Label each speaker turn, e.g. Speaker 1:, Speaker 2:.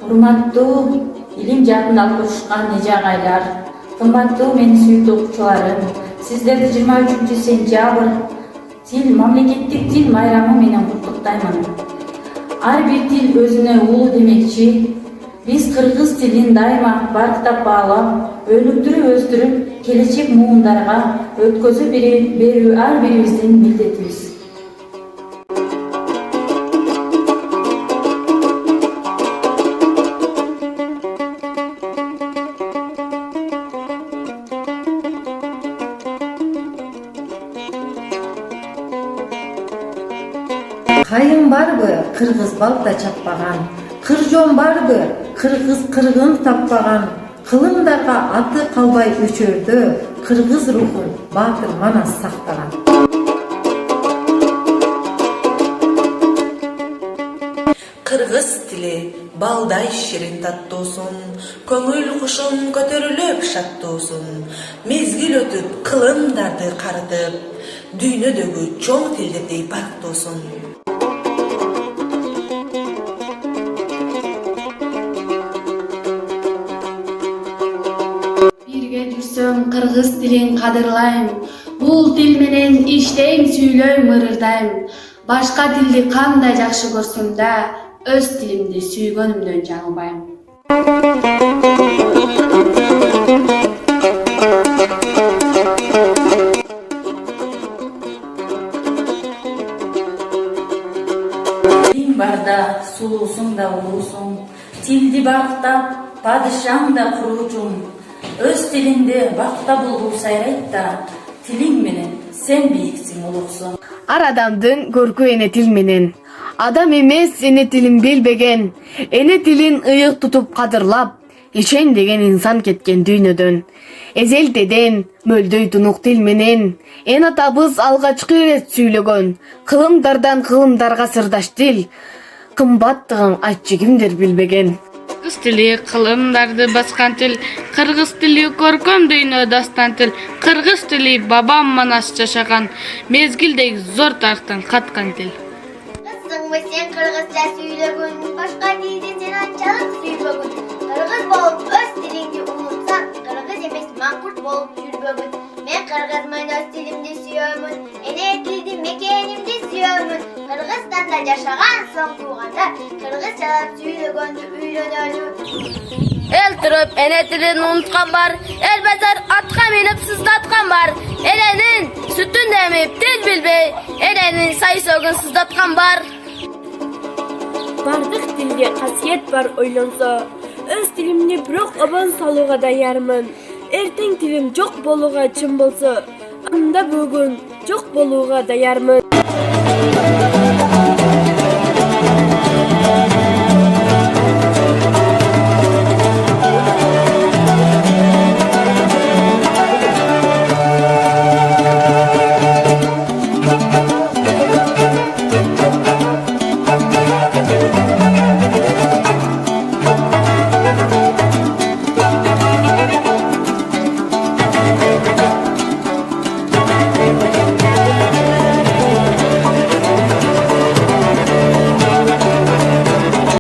Speaker 1: Урматтуу илим жаатында алып урушкан эже агайлар, кымбаттуу менин сүйүктүү окуучуларым, сиздерди 23 сентябрь тил мамлекеттик тил майрамы менен куттуктаймын. Ар бир тил өзүнө улуу демекчи. Биз кыргыз тилин дайыма барктап баалап, өнүктүрүп өстүрүп, келечек муундарга өткөзүп берүү ар бирибиздин милдетибиз.
Speaker 2: Кайын барбы кыргыз балта чаппаган, кыржон барбы кыргыз кыргын таппаган, кылымдарга аты калбай өчөрдө, кыргыз рухун баатыр манас сактаган.
Speaker 3: Кыргыз тили балдай ширин таттуусун, көңүл кушум көтөрүлүп шаттуусун, мезгил өтүп кылымдарды карытып, дүйнөдөгү чоң тилдердей барктуусун.
Speaker 4: Бирге жүрсөм кыргыз тилин кадырлайм, бул тил менен иштейм, сүйлөйм, ырырдайм. Башка тилди кандай жакшы көрсөм да, өз тилимди сүйгөнүмдөн жаңылбайм.
Speaker 1: Тилиң барда сулуусуң да улуусуң, тилди бактап падышаң да куруучуң. Өз тилинде бакта булбул сайрайт да, тилиң менен сен бийиксиң, улуксуң.
Speaker 5: Ар адамдын көркү эне тил менен. Адам эмес эне тилин билбеген, эне тилин ыйык тутуп кадырлап, ишен деген инсан кеткен дүйнөдөн. Эзелдеден мөлдөй тунук тил менен, эн атабыз алгачкы ирет сүйлөгөн, кылымдардан кылымдарга сырдаш тил, кымбаттыгын айтчы кимдер билбеген.
Speaker 6: Кыргыз тили кылымдарды баскан тил, кыргыз тили көркөм дүйнө дастан тил, кыргыз тили бабам манас жашаган, мезгилдей зор тарыхтан каткан тил.
Speaker 7: Кызсыңбы сен кыргызча сүйлөгөн, башка тилди сен анчалык сүйбөгүн. Кыргыз болуп өз тилиңди унутсаң, кыргыз эмес маңкурт болуп жүрбөгүн. Мен кыргызмын, өз тилимди сүйөмүн, эне тилди мекенимди сүйөмүн. Кыргызстанда жашаган соң тууганда, кыргызчалап сүйлөгөндү үйрөнөлү.
Speaker 8: El turib ene tilin unutkан бар, el bezar atqa minip sızdatkan бар. Elenin sütün demip til bilbey, elenin say sögün sızdatkan бар.
Speaker 9: Бардык тилге касиет бар ойлонсо, өз тилимди бирок обон салууга даярмын. Эртең тилим жок болууга чын болсо, анда бүгүн жок болууга даярмын.